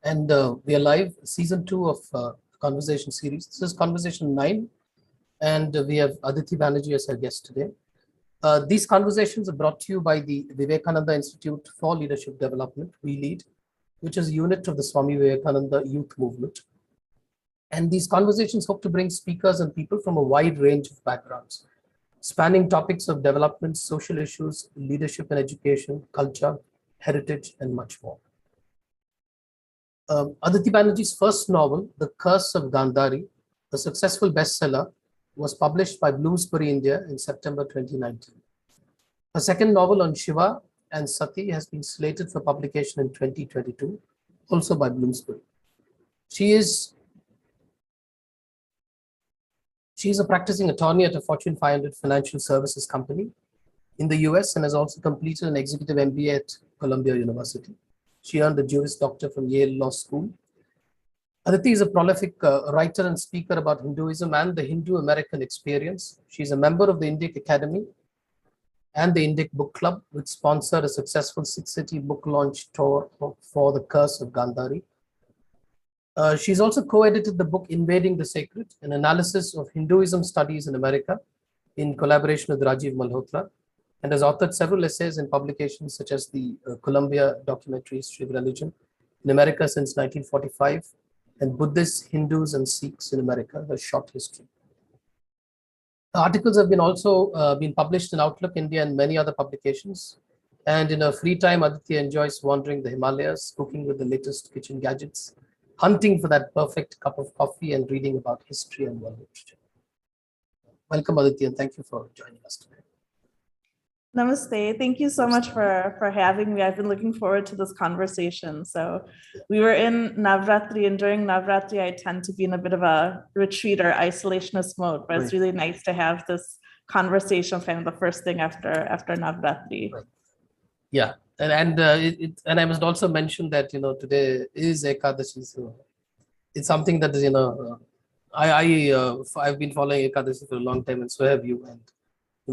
And we are live, season 2 of Conversation series. This is Conversation-09, and we have Aditi Banerjee as our guest today. These conversations are brought to you by the Vivekananda Institute for Leadership Development, We Lead, which is a unit of the Swami Vivekananda Youth Movement. And these conversations hope to bring speakers and people from a wide range of backgrounds, spanning topics of development, social issues, leadership and education, culture, heritage, and much more. Aditi Banerjee's first novel, The Curse of Gandhari, a successful bestseller, was published by Bloomsbury India in September 2019. Her second novel on Shiva and Sati has been slated for publication in 2022, also by Bloomsbury. She is a practicing attorney at a Fortune 500 financial services company in the US and has also completed an Executive MBA at Columbia University. She earned a Juris Doctor from Yale Law School. Aditi is a prolific writer and speaker about Hinduism and the Hindu-American experience. She is a member of the Indic Academy and the Indic Book Club, which sponsored a successful 6-city book launch tour for The Curse of Gandhari. She's also co-edited the book Invading the Sacred, an analysis of Hinduism studies in America, in collaboration with Rajiv Malhotra, and has authored several essays in publications such as the Columbia Documentary History of Religion in America since 1945 and Buddhists, Hindus, and Sikhs in America, a short history. The articles have been also been published in Outlook India and many other publications. And in her free time, Aditi enjoys wandering the Himalayas, cooking with the latest kitchen gadgets, hunting for that perfect cup of coffee, and reading about history and world literature. Welcome, Aditi, and thank you for joining us today. Namaste. Thank you so much for having me. I've been looking forward to this conversation. So we were in Navratri, and during Navratri, I tend to be in a bit of a retreat or isolationist mode, but it's really nice to have this conversation kind of the first thing after Navratri. Right. Yeah. And I must also mention that, today is Ekadashi. So it's something that is, I've been following Ekadashi for a long time, and so have you. And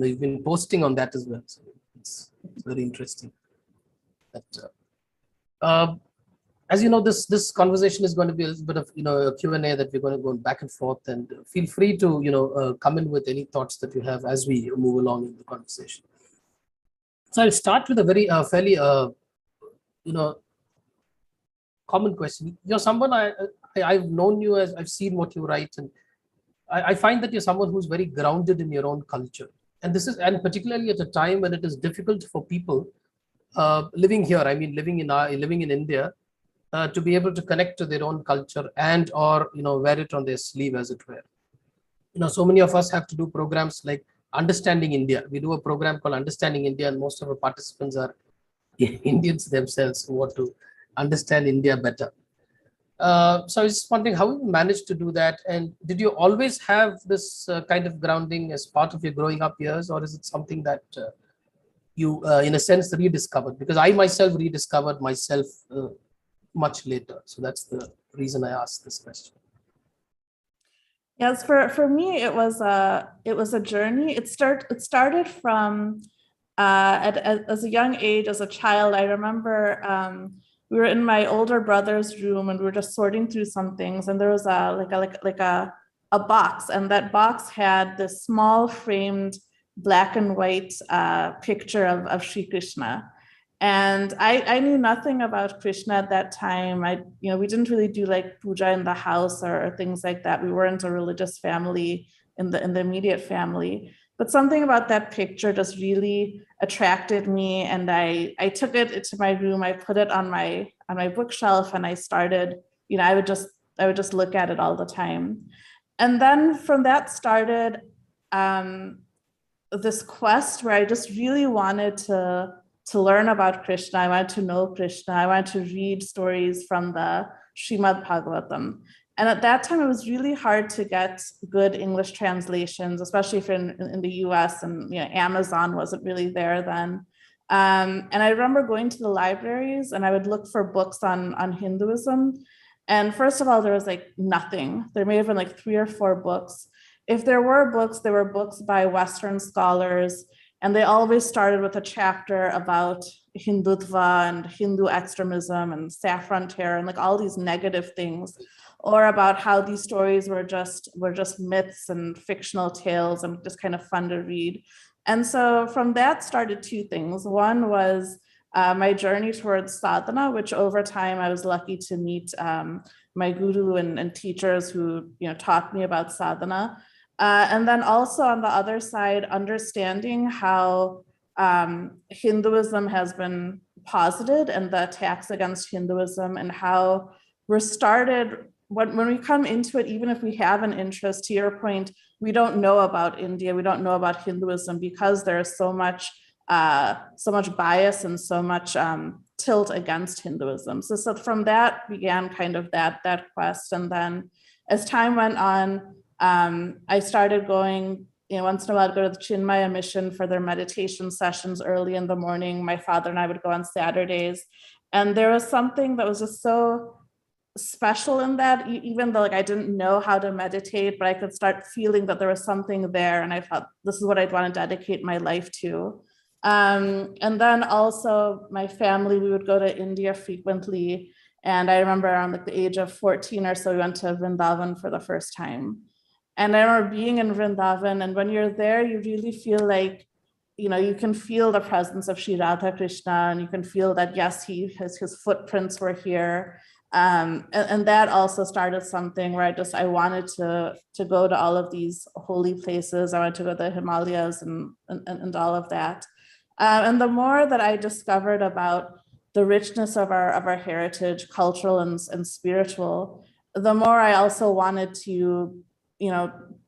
you've been posting on that as well, so it's very interesting. But, as you know, this conversation is going to be a little bit of a Q&A that we're going to go back and forth, and feel free to come in with any thoughts that you have as we move along in the conversation. So I'll start with a very fairly common question. You're someone I've known you as I've seen what you write, and I find that you're someone who's very grounded in your own culture. And particularly at a time when it is difficult for people living here, living in India, to be able to connect to their own culture and or wear it on their sleeve, as it were. So many of us have to do programs like Understanding India. We do a program called Understanding India, and most of our participants are Indians themselves who want to understand India better. So I was just wondering how you managed to do that, and did you always have this kind of grounding as part of your growing up years, or is it something that you, in a sense, rediscovered? Because I myself rediscovered myself much later, so that's the reason I asked this question. Yes, for me, it was a journey. It started from as a young age, as a child. I remember. We were in my older brother's room, and we were just sorting through some things, and there was a box, and that box had this small framed black and white picture of Sri Krishna. And I knew nothing about Krishna at that time. We didn't really do like puja in the house or things like that. We weren't a religious family in the immediate family. But something about that picture just really attracted me, and I took it into my room. I put it on my bookshelf, and I started. I would just look at it all the time, and then from that started this quest where I just really wanted to learn about Krishna. I wanted to know Krishna. I wanted to read stories from the Srimad Bhagavatam. And at that time, it was really hard to get good English translations, especially if in the US, and Amazon wasn't really there then. And I remember going to the libraries, and I would look for books on Hinduism. And first of all, there was like nothing. There may have been like 3 or 4 books. If there were books, they were books by Western scholars, And they always started with a chapter about Hindutva and Hindu extremism and saffron terror and like all these negative things, or about how these stories were just myths and fictional tales and just kind of fun to read. And so from that started two things. One was my journey towards sadhana, which over time I was lucky to meet my guru and teachers who taught me about sadhana. And then also on the other side, understanding how Hinduism has been posited and the attacks against Hinduism, and how we're started, when we come into it, even if we have an interest, to your point, we don't know about India, we don't know about Hinduism because there's so much bias and so much tilt against Hinduism. So from that began kind of that quest. And then as time went on, I started going, once in a while I'd go to the Chinmaya mission for their meditation sessions early in the morning. My father and I would go on Saturdays. And there was something that was just so special in that, even though I didn't know how to meditate, but I could start feeling that there was something there. And I thought, this is what I'd want to dedicate my life to. And then also my family, we would go to India frequently. And I remember around the age of 14 or so, we went to Vrindavan for the first time. And I remember being in Vrindavan, and when you're there, you really feel like, you can feel the presence of Sri Radha Krishna, and you can feel that, yes, his footprints were here. And that also started something where I wanted to go to all of these holy places. I wanted to go to the Himalayas and all of that. And the more that I discovered about the richness of our heritage, cultural and spiritual, the more I also wanted to,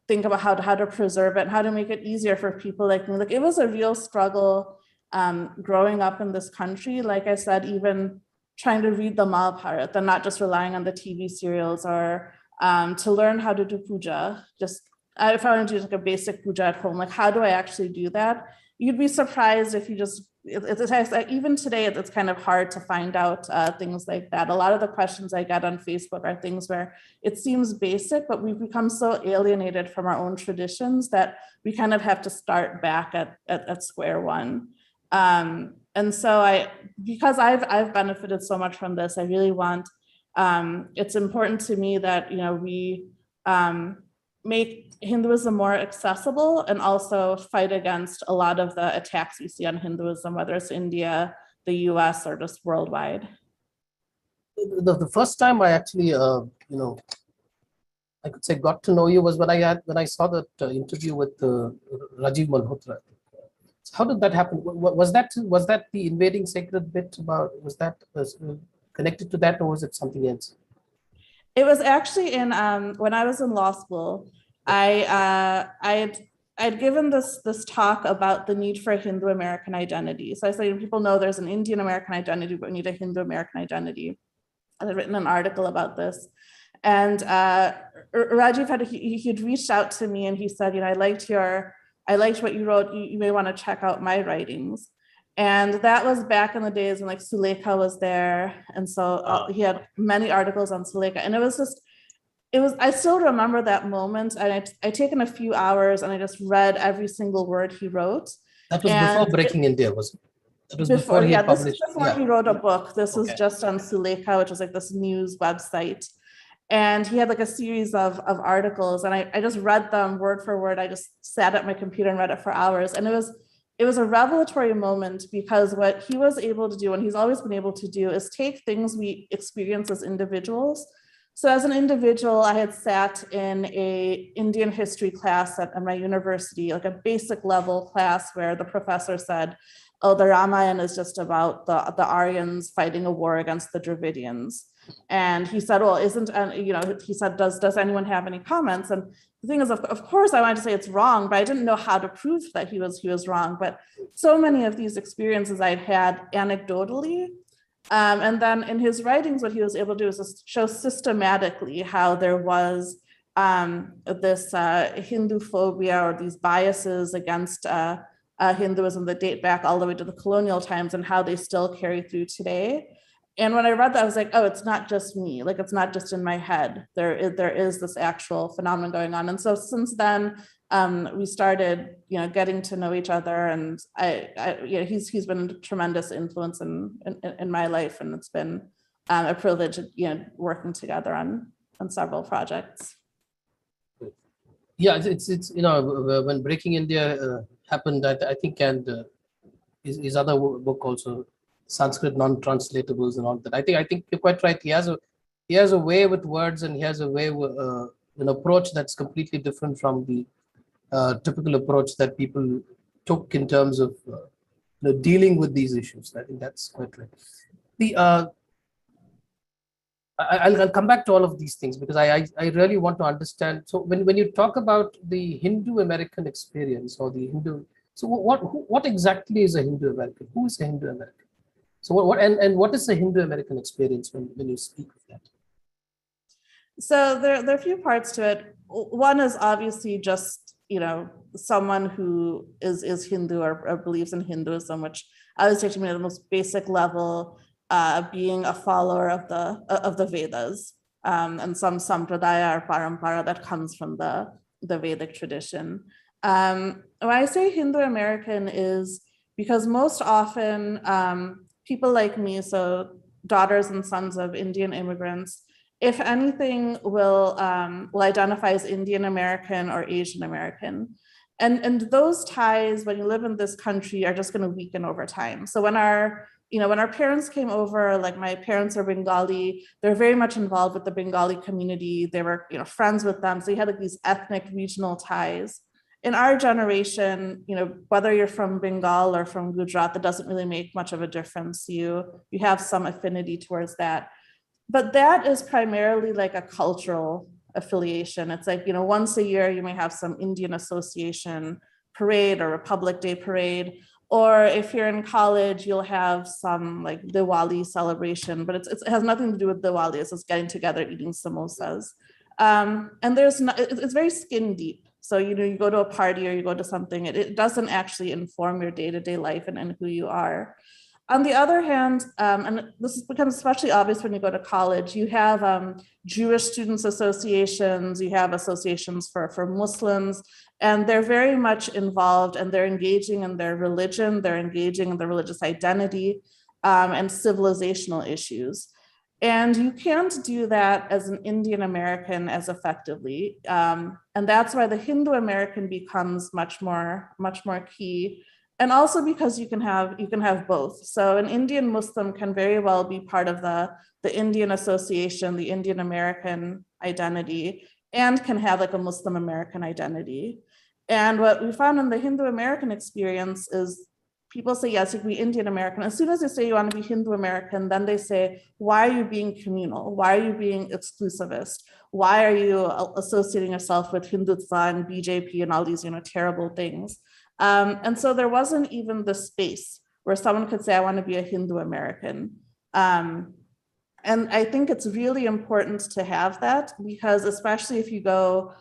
think about how to preserve it and how to make it easier for people like me. Like, it was a real struggle growing up in this country. Like I said, even trying to read the Mahabharata and not just relying on the TV serials, or to learn how to do puja. Just if I want to do like a basic puja at home, like how do I actually do that? You'd be surprised if you just, even today, it's kind of hard to find out things like that. A lot of the questions I get on Facebook are things where it seems basic, but we've become so alienated from our own traditions that we kind of have to start back at square one. And so because I've benefited so much from this, I really want, it's important to me that, we make Hinduism more accessible and also fight against a lot of the attacks we see on Hinduism, whether it's India, the US, or just worldwide. The first time I actually, I could say got to know you was when I saw that interview with Rajiv Malhotra. How did that happen? Was that the Invading Sacred bit about? Was that connected to that, or was it something else? It was actually in when I was in law school. I'd given this talk about the need for a Hindu American identity. So I said, people know there's an Indian American identity, but we need a Hindu American identity. I had written an article about this, and Rajiv he'd reached out to me and he said, I liked what you wrote. You may want to check out my writings. And that was back in the days when Sulekha was there. And so he had many articles on Sulekha. And I still remember that moment. And I'd taken a few hours and I just read every single word he wrote. That was before Breaking India, was it? That was before he published. This is before he wrote a book. This was just on Sulekha, which was this news website. And he had a series of articles, and I just read them word for word. I just sat at my computer and read it for hours. And it was a revelatory moment, because what he was able to do, and he's always been able to do, is take things we experience as individuals. So as an individual, I had sat in a Indian history class at my university, a basic level class where the professor said, oh, the Ramayana is just about the Aryans fighting a war against the Dravidians. And he said, well, he said, does anyone have any comments? And the thing is, of course, I wanted to say it's wrong, but I didn't know how to prove that he was wrong. But so many of these experiences I'd had anecdotally. And then in his writings, what he was able to do is just show systematically how there was this Hinduphobia, or these biases against Hinduism that date back all the way to the colonial times, and how they still carry through today. And when I read that, I was like, oh, it's not just me. It's not just in my head. There is this actual phenomenon going on. And so since then, we started, getting to know each other, and he's been a tremendous influence in my life, and it's been a privilege, working together on several projects. Yeah, it's when Breaking India happened, I think, and his other book also, Sanskrit non-translatables and all that. I think you're quite right. He has a way with words, and he has a way with an approach that's completely different from the typical approach that people took in terms of dealing with these issues. I think that's quite right. I'll come back to all of these things because I really want to understand. So when you talk about the Hindu American experience or the Hindu, so what exactly is a Hindu American? Who is a Hindu American? So what is the Hindu American experience when you speak of that? So there are a few parts to it. One is obviously just someone who is Hindu or believes in Hinduism, which I would say to me at the most basic level, being a follower of the Vedas, and some sampradaya or parampara that comes from the Vedic tradition. When I say Hindu American is because most often people like me, so daughters and sons of Indian immigrants, if anything, will identify as Indian American or Asian American. And those ties, when you live in this country, are just going to weaken over time. So when our parents came over, like my parents are Bengali, they're very much involved with the Bengali community. They were, friends with them. So you had like these ethnic regional ties. In our generation, whether you're from Bengal or from Gujarat, that doesn't really make much of a difference. You have some affinity towards that. But that is primarily like a cultural affiliation. It's like, once a year, you may have some Indian Association parade or Republic Day parade. Or if you're in college, you'll have some like Diwali celebration, but it has nothing to do with Diwali. It's just getting together, eating samosas. And it's very skin deep. So, you go to a party or you go to something, it doesn't actually inform your day-to-day life and who you are. On the other hand, and this becomes especially obvious when you go to college, you have Jewish students associations, you have associations for Muslims, and they're very much involved and they're engaging in their religion, they're engaging in their religious identity and civilizational issues. And you can't do that as an Indian American as effectively. And that's why the Hindu American becomes much more key. And also because you can have both. So an Indian Muslim can very well be part of the Indian Association, the Indian American identity, and can have like a Muslim American identity. And what we found in the Hindu American experience is people say, yes, you can be Indian American. As soon as they say you want to be Hindu American, then they say, why are you being communal? Why are you being exclusivist? Why are you associating yourself with Hindutva and BJP and all these, terrible things? And so there wasn't even the space where someone could say, I want to be a Hindu American. And I think it's really important to have that because especially if you go,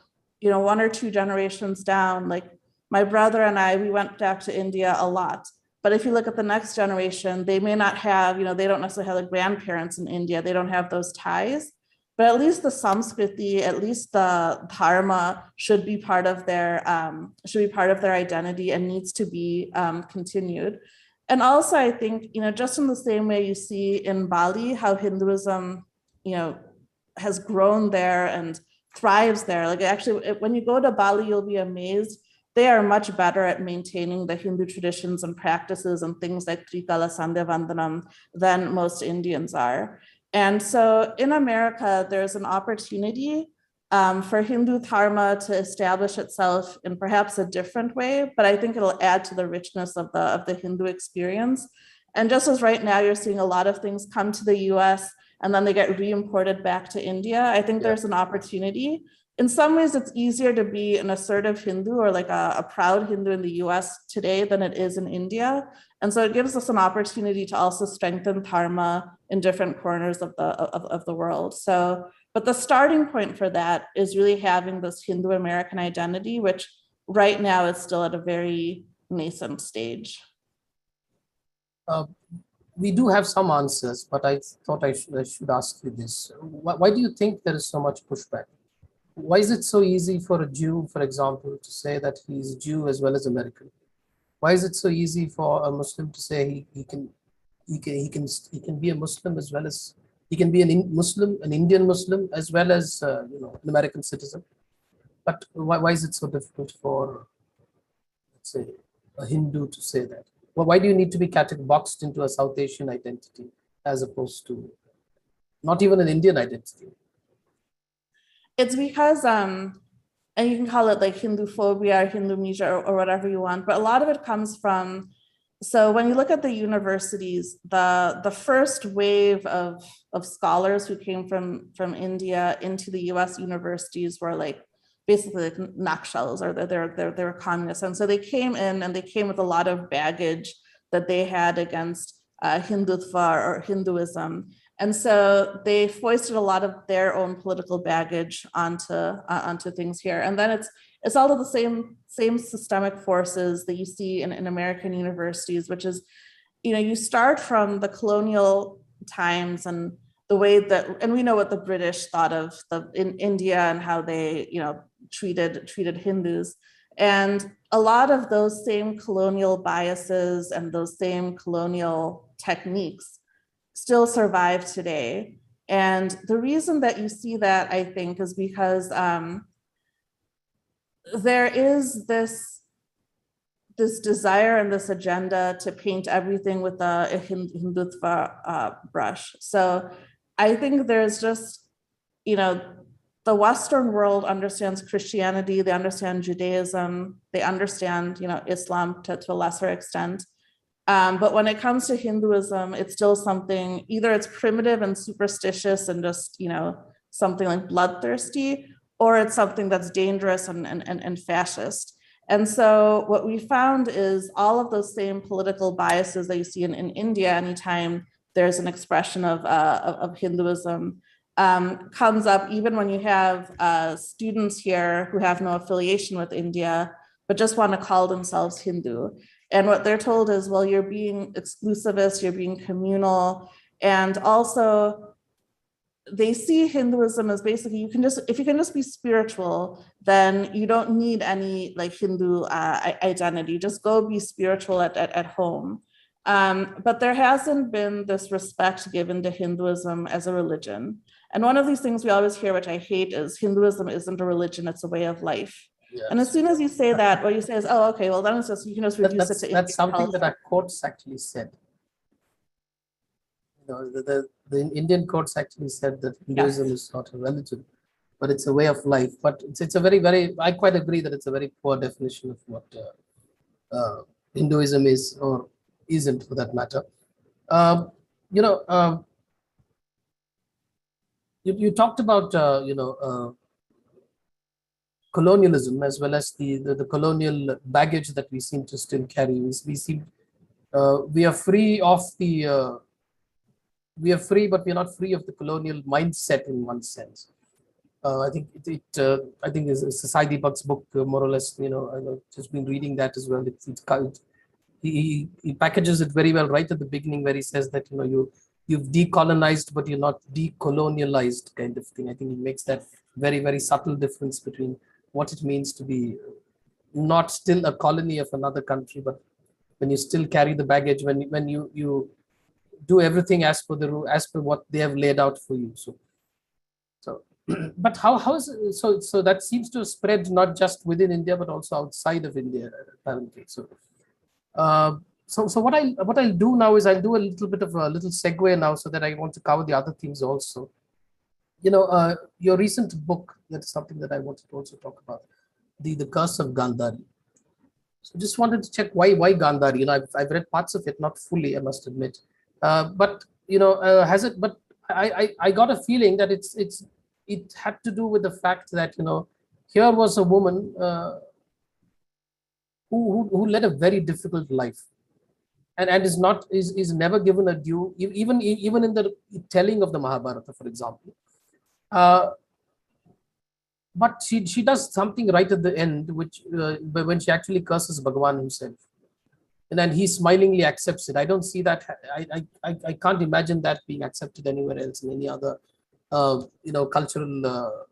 one or two generations down, like my brother and I, we went back to India a lot. But if you look at the next generation, they may not have, they don't necessarily have like grandparents in India. They don't have those ties. But at least the Samskriti, at least the Dharma should be part of their identity and needs to be continued. And also, I think, just in the same way you see in Bali, how Hinduism, has grown there and thrives there. Like actually, when you go to Bali, you'll be amazed. They are much better at maintaining the Hindu traditions and practices and things like Trikala Sandhya Vandanam than most Indians are. And so in America, there's an opportunity for Hindu Dharma to establish itself in perhaps a different way, but I think it'll add to the richness of the Hindu experience. And just as right now, you're seeing a lot of things come to the US and then they get re-imported back to India, I think there's an opportunity. In some ways, it's easier to be an assertive Hindu or like a proud Hindu in the US today than it is in India. And so it gives us an opportunity to also strengthen Dharma in different corners of the world. So, but the starting point for that is really having this Hindu American identity, which right now is still at a very nascent stage. We do have some answers, but I thought I should ask you this. Why do you think there is so much pushback? why is it so easy for a Jew, for example, to say that he's Jew as well as American? Why is it so easy for a Muslim to say he can be a Muslim as well as he can be Muslim, an Indian Muslim, as well as an American citizen? But why is it so difficult for, let's say, a Hindu to say that? Well, why do you need to be boxed into a South Asian identity as opposed to not even an Indian identity? It's because, and you can call it like Hinduphobia or Hindumesia or whatever you want, but a lot of it comes from, so when you look at the universities, the first wave of scholars who came from India into the US universities were like basically like Nakshalis, or they were communists. And so they came in and they came with a lot of baggage that they had against Hindutva or Hinduism. And so they foisted a lot of their own political baggage onto things here. And then it's all of the same systemic forces that you see in American universities, which is, you start from the colonial times and the way that, and we know what the British thought of in India and how they, treated Hindus. And a lot of those same colonial biases and those same colonial techniques still survive today. And the reason that you see that, I think, is because there is this desire and this agenda to paint everything with a Hindutva brush. So I think there's just, the Western world understands Christianity, they understand Judaism, they understand, Islam to a lesser extent. But when it comes to Hinduism, it's still something, either it's primitive and superstitious and just, something like bloodthirsty, or it's something that's dangerous and fascist. And so what we found is all of those same political biases that you see in India anytime there's an expression of Hinduism comes up even when you have students here who have no affiliation with India, but just want to call themselves Hindu. And what they're told is, well, you're being exclusivist, you're being communal. And also they see Hinduism as basically, if you can just be spiritual, then you don't need any like Hindu identity, just go be spiritual at home. But there hasn't been this respect given to Hinduism as a religion. And one of these things we always hear, which I hate, is Hinduism isn't a religion, it's a way of life. Yes. And as soon as you say that, what you say is, oh, okay, well, then it's just, you can just reduce it to that's something that our courts actually said. The Indian courts actually said that Hinduism is not a religion, but it's a way of life. But it's a very, very, I quite agree that it's a very poor definition of what Hinduism is or isn't, for that matter. You talked about, colonialism, as well as the colonial baggage that we seem to still carry. We are free of we are free, but we are not free of the colonial mindset in one sense. I think I think it's Saidi Bhatt's book, more or less. I've just been reading that as well. He packages it very well right at the beginning, where he says that you've decolonized, but you're not decolonialized, kind of thing. I think he makes that very, very subtle difference between what it means to be not still a colony of another country, but when you still carry the baggage, when you do everything as per what they have laid out for you. So but how is it, so that seems to spread not just within India but also outside of India, apparently. So what I'll do now is I'll do a little bit of a little segue now, so that I want to cover the other things also. Your recent book, that's something that I wanted to also talk about, the Curse of Gandhari. So just wanted to check why Gandhari. I've read parts of it, not fully, I must admit. But has it? But I got a feeling that it had to do with the fact that here was a woman who led a very difficult life, and is never given a due, even in the telling of the Mahabharata, for example. But she does something right at the end, which when she actually curses Bhagavan himself, and then he smilingly accepts it. I don't see that. I can't imagine that being accepted anywhere else in any other cultural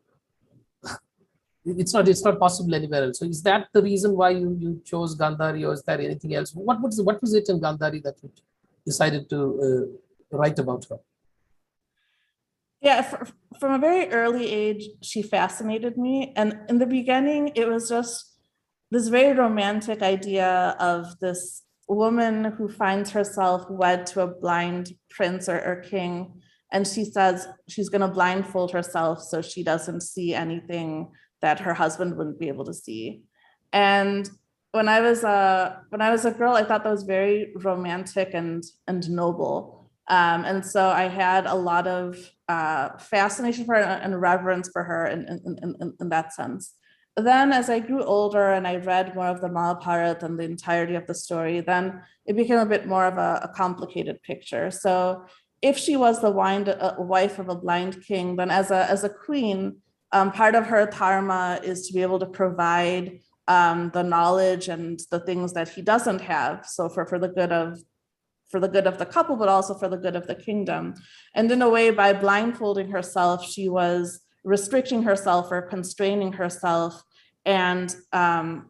it's not possible anywhere else. So is that the reason why you chose Gandhari, or is there anything else? What was it in Gandhari that you decided to write about her? Yeah, from a very early age, she fascinated me. And in the beginning, it was just this very romantic idea of this woman who finds herself wed to a blind prince or king. And she says she's going to blindfold herself so she doesn't see anything that her husband wouldn't be able to see. And when I was a girl, I thought that was very romantic and noble. And so I had a lot of fascination for her and reverence for her in that sense. Then as I grew older and I read more of the Mahabharata and the entirety of the story, then it became a bit more of a complicated picture. So if she was the wife of a blind king, then as a queen, part of her dharma is to be able to provide the knowledge and the things that he doesn't have. So for the good of the couple, but also for the good of the kingdom. And in a way, by blindfolding herself, she was restricting herself or constraining herself and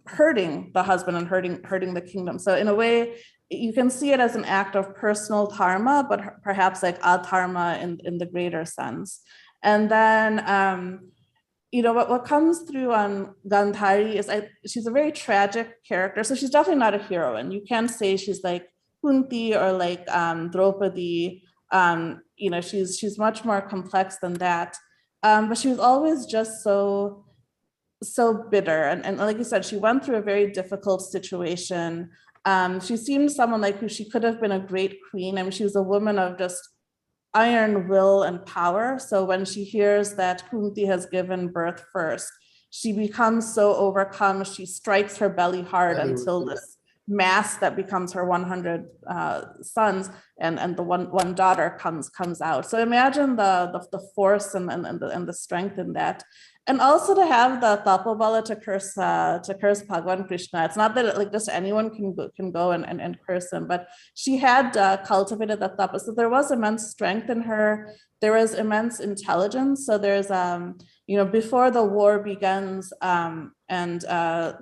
hurting the husband and hurting the kingdom. So in a way, you can see it as an act of personal dharma, but perhaps like adharma in the greater sense. And then, what comes through on Gandhari is she's a very tragic character. So she's definitely not a heroine. You can't say she's like Kunti or like Draupadi. She's much more complex than that. But she was always just so bitter. And like you said, she went through a very difficult situation. She seemed someone like who she could have been a great queen. I mean, she was a woman of just iron will and power. So when she hears that Kunti has given birth first, she becomes so overcome. She strikes her belly hard until this mass that becomes her 100 sons and the one daughter comes out. So imagine the force and the strength in that. And also to have the tapobala to curse Bhagavan Krishna. It's not that like just anyone can go and curse him, but she had cultivated that tapa. So there was immense strength in her. There was immense intelligence. So there's before the war begins, and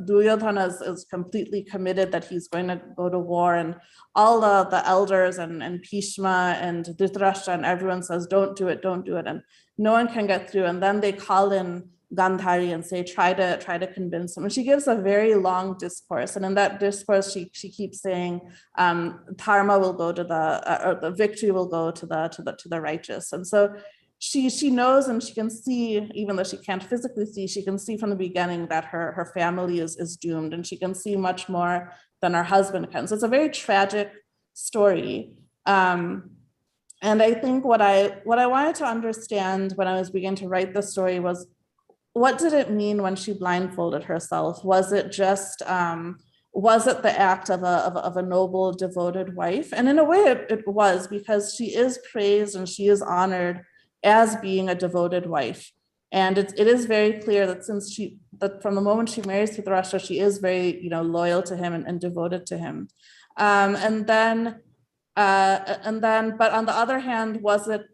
Duryodhana is completely committed that he's going to go to war, and all the elders and Bhishma and Dhritarashtra and everyone says, don't do it, and no one can get through. And then they call in Gandhari and say, try to convince him. And she gives a very long discourse. And in that discourse, she keeps saying, dharma will go to or the victory will go to the righteous. And so she knows and she can see, even though she can't physically see, she can see from the beginning that her family is doomed, and she can see much more than her husband can. So it's a very tragic story. And I think what I wanted to understand when I was beginning to write the story was, what did it mean when she blindfolded herself? Was it just, was it the act of a noble, devoted wife? And in a way it was, because she is praised and she is honored as being a devoted wife. And it is very clear that that from the moment she marries Dhritarashtra, she is very, loyal to him and devoted to him. But on the other hand, was it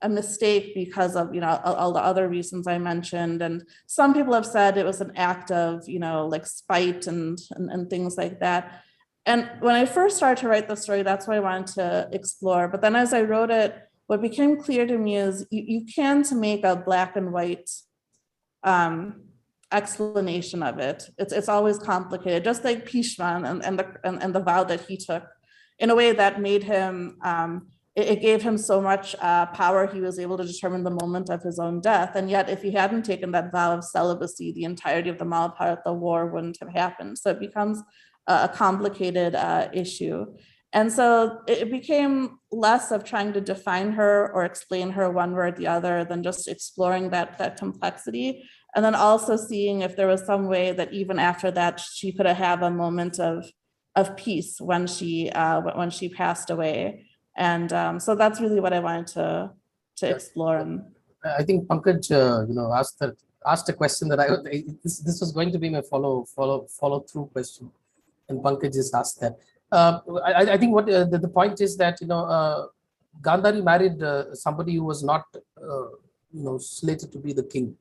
a mistake because of, all the other reasons I mentioned? And some people have said it was an act of, like spite and things like that. And when I first started to write the story, that's what I wanted to explore. But then as I wrote it, what became clear to me is you can't make a black and white explanation of it. It's always complicated, just like Bhishma and the vow that he took, in a way that made him, it gave him so much power, he was able to determine the moment of his own death. And yet, if he hadn't taken that vow of celibacy, the entirety of the Mahabharata, the war wouldn't have happened. So it becomes a complicated issue. And so it became less of trying to define her or explain her one way or the other than just exploring that complexity. And then also seeing if there was some way that even after that, she could have a moment of peace when she passed away. And so that's really what I wanted to explore. And I think Pankaj, asked a question that this was going to be my follow through question, and Pankaj just asked that. I think what the point is that Gandhari married somebody who was not slated to be the king.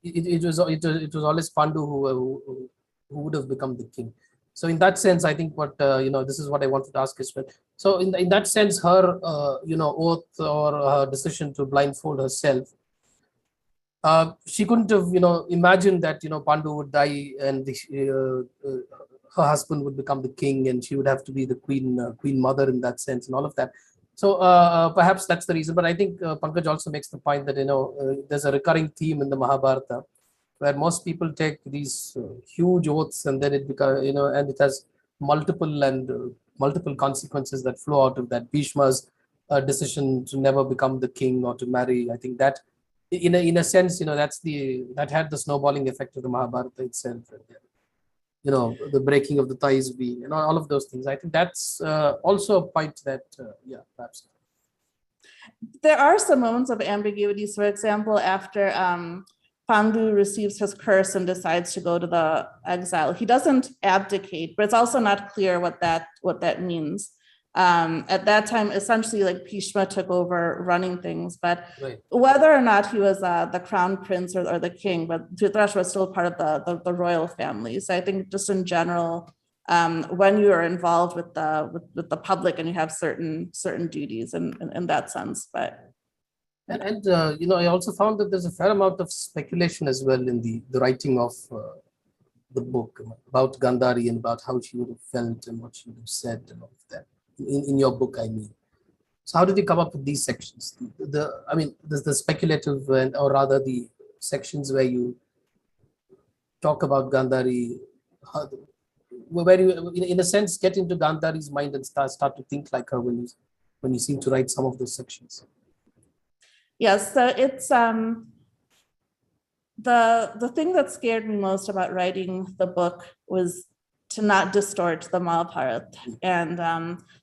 it was always Pandu who would have become the king. So in that sense, I think what this is what I wanted to ask as well. So in that sense, her oath or her decision to blindfold herself, she couldn't have imagined that Pandu would die and her husband would become the king, and she would have to be the queen mother in that sense and all of that. So perhaps that's the reason. But I think Pankaj also makes the point that there's a recurring theme in the Mahabharata where most people take these huge oaths, and then it becomes and it has multiple consequences that flow out of that. Bhishma's decision to never become the king or to marry. I think that in a sense, that had the snowballing effect of the Mahabharata itself. The breaking of the ties being, all of those things. I think that's also a point that, perhaps. There are some moments of ambiguity. For example, after Pandu receives his curse and decides to go to the exile, he doesn't abdicate, but it's also not clear what that means. At that time, essentially, like Bhishma took over running things, but Right. whether or not he was the crown prince or the king, but Dhritarashtra was still part of the royal family. So I think just in general, when you are involved with the public and you have certain duties in that sense, but. And I also found that there's a fair amount of speculation as well in the writing of the book about Gandhari and about how she would have felt and what she would have said and all of that. In your book, I mean. So how did you come up with these sections? There's the speculative or rather the sections where you talk about Gandhari, where you, in a sense, get into Gandhari's mind and start to think like her when you seem to write some of those sections. Yes, so it's the thing that scared me most about writing the book was to not distort the Mahabharata. And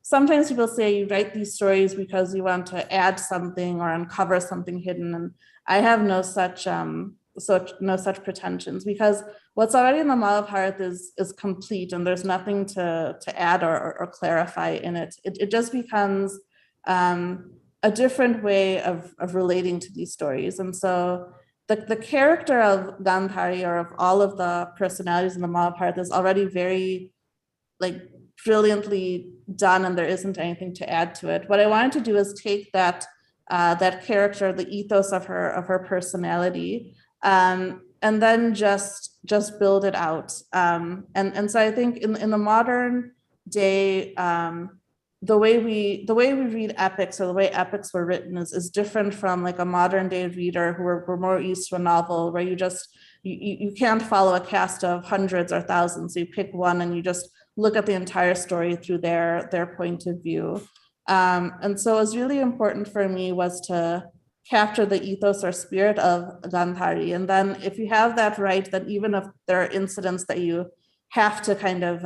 sometimes people say you write these stories because you want to add something or uncover something hidden, and I have no such pretensions, because what's already in the Mahabharata is complete, and there's nothing to add or clarify in it. It just becomes a different way of relating to these stories. And so the character of Gandhari, or of all of the personalities in the Mahabharata, is already very brilliantly done, and there isn't anything to add to it. What I wanted to do is take that character, the ethos of her personality, and then just build it out. And so I think in the modern day, the way we read epics, or the way epics were written, is different from like a modern day reader who are more used to a novel where you can't follow a cast of hundreds or thousands. So you pick one and you just look at the entire story through their point of view. And so it was really important for me was to capture the ethos or spirit of Gandhari. And then if you have that right, then even if there are incidents that you have to kind of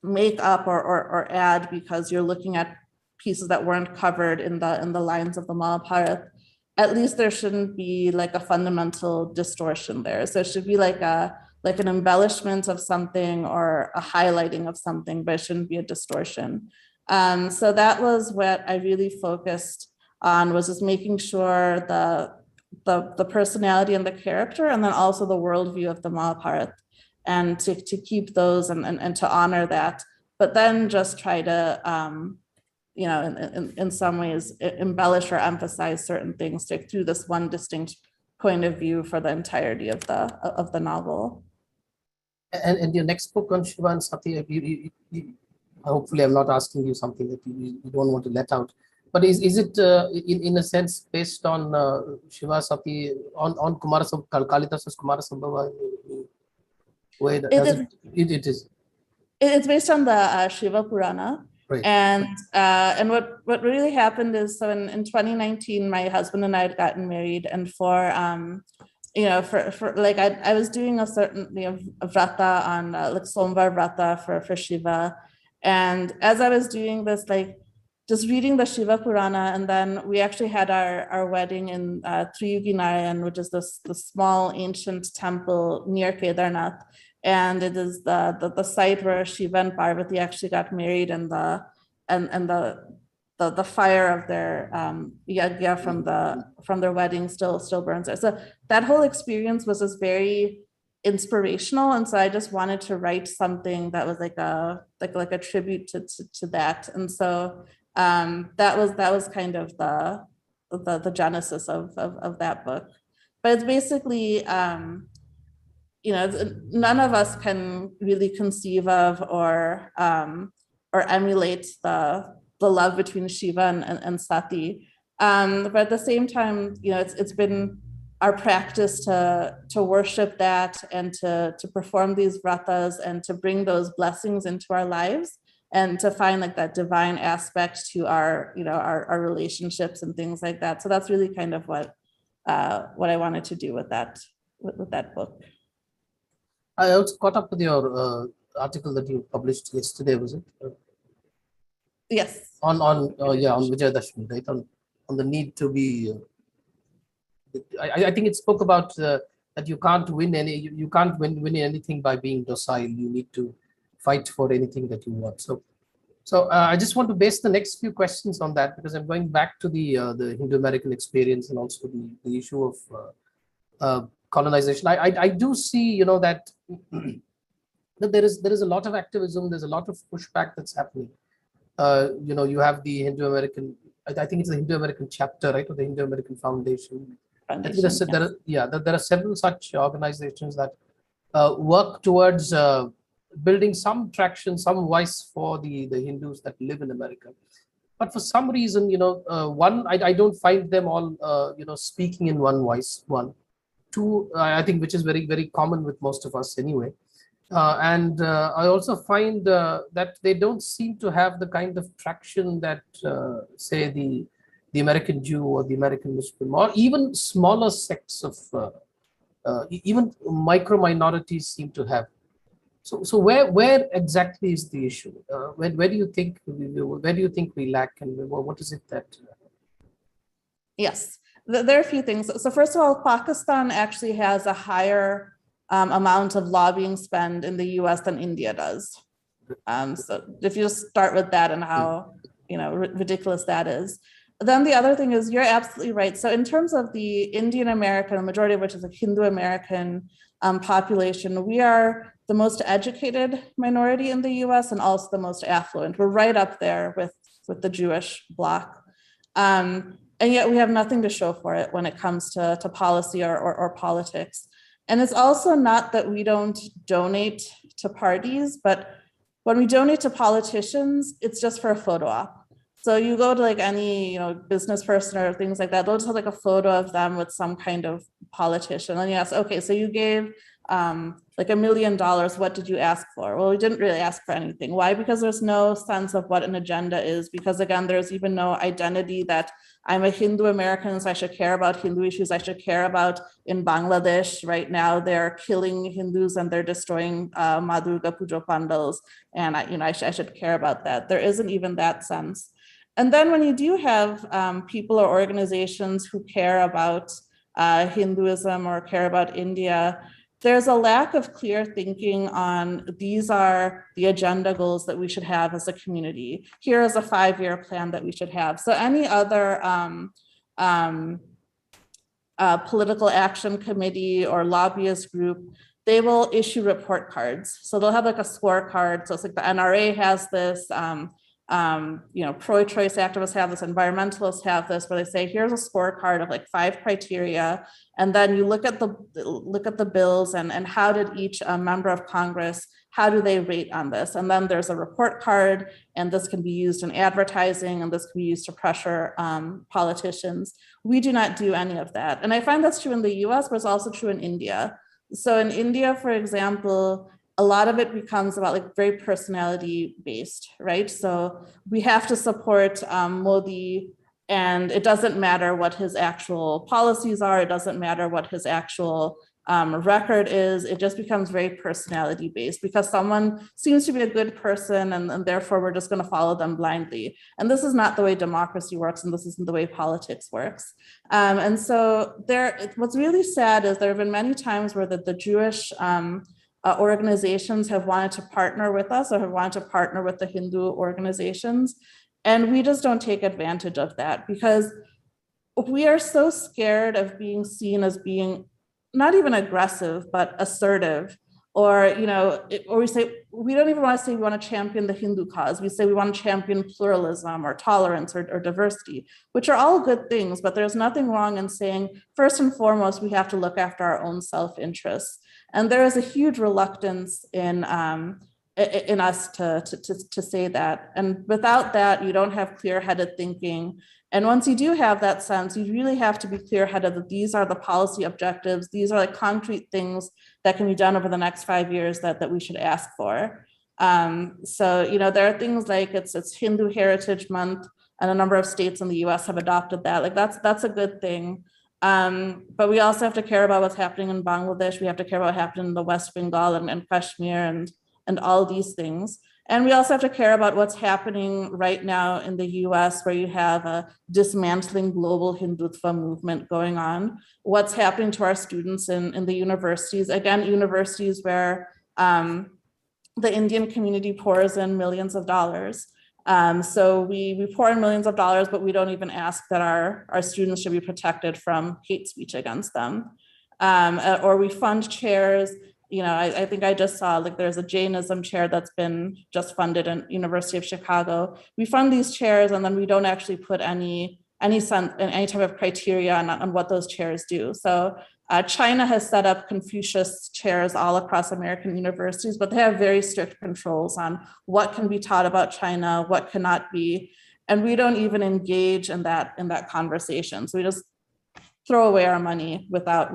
make up or add because you're looking at pieces that weren't covered in the lines of the Mahabharata, at least there shouldn't be like a fundamental distortion there. So it should be like an embellishment of something or a highlighting of something, but it shouldn't be a distortion. So that was what I really focused on, was just making sure the personality and the character, and then also the worldview of the Mahabharata, and to keep those and to honor that, but then just try to, in some ways, embellish or emphasize certain things through this one distinct point of view for the entirety of the novel. And your next book on Shiva and Sati, hopefully I'm not asking you something that you don't want to let out, but is it in a sense based on Shiva Sati on Kalidas's Kumarasambhava? It is. It's based on the Shiva Purana. Right. And what really happened is, so in 2019, my husband and I had gotten married, and for I was doing a certain vrata on like Somvar vrata for Shiva, and as I was doing this, just reading the Shiva Purana, and then we actually had our wedding in Triyugi-Narayan, which is the small ancient temple near Kedarnath, and it is the site where Shiva and Parvati actually got married, and the the fire of their yagya from their wedding still burns there. So that whole experience was just very inspirational, and so I just wanted to write something that was like a tribute to that. And so that was kind of the genesis of that book. But it's basically none of us can really conceive of or emulate the love between Shiva and Sati. But at the same time, it's been our practice to worship that and to perform these vratas and to bring those blessings into our lives and to find like that divine aspect to our relationships and things like that. So that's really kind of what I wanted to do with that book. I also caught up with your article that you published yesterday, was it? Yes. On Vijayadashmi, right? On the need to be. I think it spoke about that you can't win anything by being docile. You need to fight for anything that you want. So I just want to base the next few questions on that, because I'm going back to the Hindu-American experience and also the issue of colonization. I do see, that there is a lot of activism. There's a lot of pushback that's happening. You have the Hindu-American. I think it's the Hindu-American chapter, right, or the Hindu-American Foundation. I think there are several such organizations that work towards building some traction, some voice for the Hindus that live in America. But for some reason, one, I don't find them all, speaking in one voice. One, two, I think, which is very, very common with most of us anyway. And I also find that they don't seem to have the kind of traction that, say, the American Jew or the American Muslim, or even smaller sects of even micro minorities seem to have. So where exactly is the issue? Where do you think we lack, and what is it that? Yes, there are a few things. So first of all, Pakistan actually has a higher amount of lobbying spend in the U.S. than India does. So if you just start with that and how ridiculous that is. Then the other thing is, you're absolutely right. So in terms of the Indian American, the majority of which is a Hindu American population, we are the most educated minority in the US and also the most affluent. We're right up there with the Jewish bloc. And yet we have nothing to show for it when it comes to policy or politics. And it's also not that we don't donate to parties, but when we donate to politicians, it's just for a photo op. So you go to like any business person or things like that, they'll just have like a photo of them with some kind of politician. And you ask, okay, so you gave like $1 million, what did you ask for? Well, we didn't really ask for anything. Why? Because there's no sense of what an agenda is. Because again, there's even no identity that I'm a Hindu American, so I should care about Hindu issues. I should care about, in Bangladesh right now, they're killing Hindus and they're destroying Madurga Pujo pandals. And I should care about that. There isn't even that sense. And then when you do have people or organizations who care about Hinduism or care about India, there's a lack of clear thinking on these are the agenda goals that we should have as a community. Here is a 5-year plan that we should have. So any other political action committee or lobbyist group, they will issue report cards. So they'll have like a scorecard. So it's like the NRA has this, pro-choice activists have this, environmentalists have this, where they say, here's a scorecard of like 5 criteria. And then you look at the bills and how did each member of Congress, how do they rate on this? And then there's a report card, and this can be used in advertising, and this can be used to pressure politicians. We do not do any of that. And I find that's true in the US, but it's also true in India. So in India, for example, a lot of it becomes about like very personality based, right? So we have to support Modi, and it doesn't matter what his actual policies are. It doesn't matter what his actual record is. It just becomes very personality based because someone seems to be a good person, and therefore we're just going to follow them blindly. And this is not the way democracy works, and this isn't the way politics works. And so what's really sad is there have been many times where the Jewish organizations have wanted to partner with us or have wanted to partner with the Hindu organizations. And we just don't take advantage of that because we are so scared of being seen as being not even aggressive, but assertive. Or, or we say, we don't even want to say we want to champion the Hindu cause. We say we want to champion pluralism or tolerance or diversity, which are all good things, but there's nothing wrong in saying, first and foremost, we have to look after our own self-interests. And there is a huge reluctance in us to say that. And without that, you don't have clear-headed thinking. And once you do have that sense, you really have to be clear-headed that these are the policy objectives. These are like concrete things that can be done over the next 5 years that we should ask for. So, there are things like it's Hindu Heritage Month, and a number of states in the US have adopted that. Like that's a good thing. But we also have to care about what's happening in Bangladesh. We have to care about what's happening in the West Bengal and Kashmir and all these things. And we also have to care about what's happening right now in the US, where you have a dismantling global Hindutva movement going on. What's happening to our students in the universities, again, universities where the Indian community pours in millions of dollars. So we pour in millions of dollars, but we don't even ask that our students should be protected from hate speech against them. Or we fund chairs. I think I just saw like there's a Jainism chair that's been just funded at University of Chicago. We fund these chairs and then we don't actually put any type of criteria on what those chairs do. So China has set up Confucius chairs all across American universities, but they have very strict controls on what can be taught about China, what cannot be. And we don't even engage in that conversation. So we just throw away our money without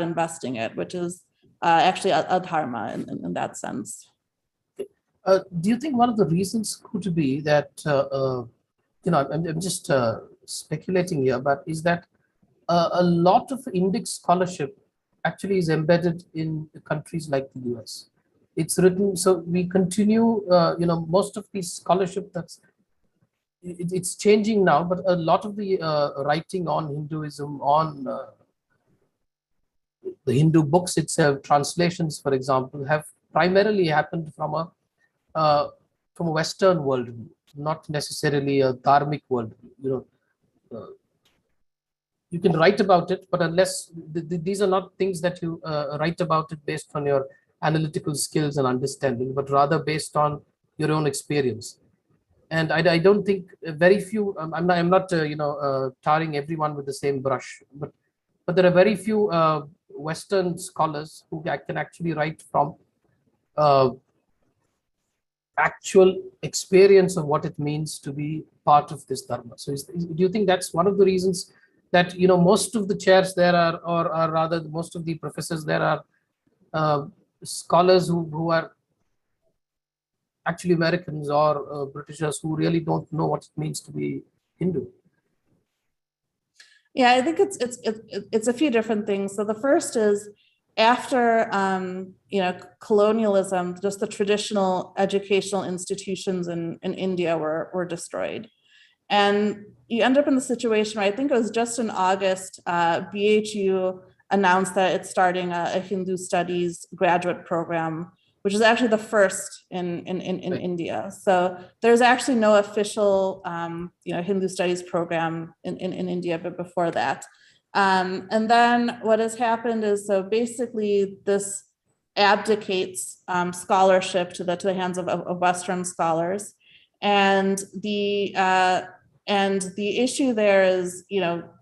investing it, which is actually a dharma in that sense. Do you think one of the reasons could be that, I'm just speculating here, but is that a lot of Indic scholarship actually is embedded in countries like the US. It's written, so we continue, most of the scholarship it's changing now, but a lot of the writing on Hinduism, on the Hindu books itself, translations, for example, have primarily happened from a Western worldview, not necessarily a dharmic worldview. You can write about it, but unless these are not things that you write about it based on your analytical skills and understanding, but rather based on your own experience. And I don't think very few. I'm not tarring everyone with the same brush, but there are very few Western scholars who can actually write from actual experience of what it means to be part of this dharma. So do you think that's one of the reasons that most of the chairs there are, or rather most of the professors there are scholars who are actually Americans or Britishers who really don't know what it means to be Hindu? Yeah, I think it's a few different things. So the first is after colonialism, just the traditional educational institutions in India were destroyed. And you end up in the situation where I think it was just in August, BHU announced that it's starting a Hindu studies graduate program, which is actually the first in right. India. So there's actually no official Hindu studies program in India, but before that. And then what has happened is, so basically this abdicates scholarship to the hands of Western scholars. And the issue there is,